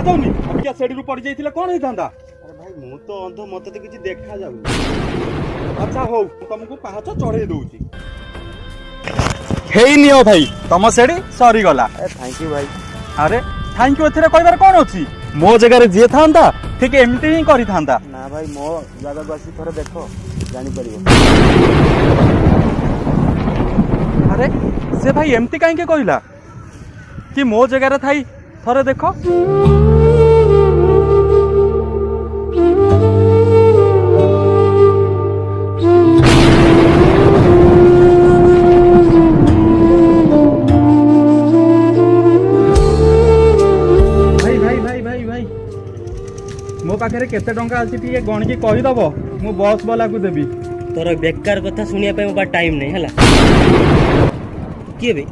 जाउनी अबिका सेडी रु पड़ जाइथिले कोन हेतांदा अरे भाई मु तो अंध मते तो किछि देखा जाउ। अच्छा हो तुमको पाहाच चढ़े दउची हेई नियो भाई तम सेडी सरी गला। थैंक यू भाई। अरे थैंक यू एथिरे कहबार कोन अछि मो जगह रे जे थांदा ठीक एमती ही करि थांदा ना भाई मो जगह को आसी थोड़ा देखो जानी परिबो। अरे से भाई एमती काहे के कहला कि मो जगह रे थाई थरे देखो मो पाखे केते टंका अछि टिके गण की कहि दबो मु बस वाला को देबी। तोर बेकार कथा सुनिया पे मोर टाइम नहीं हला किए बे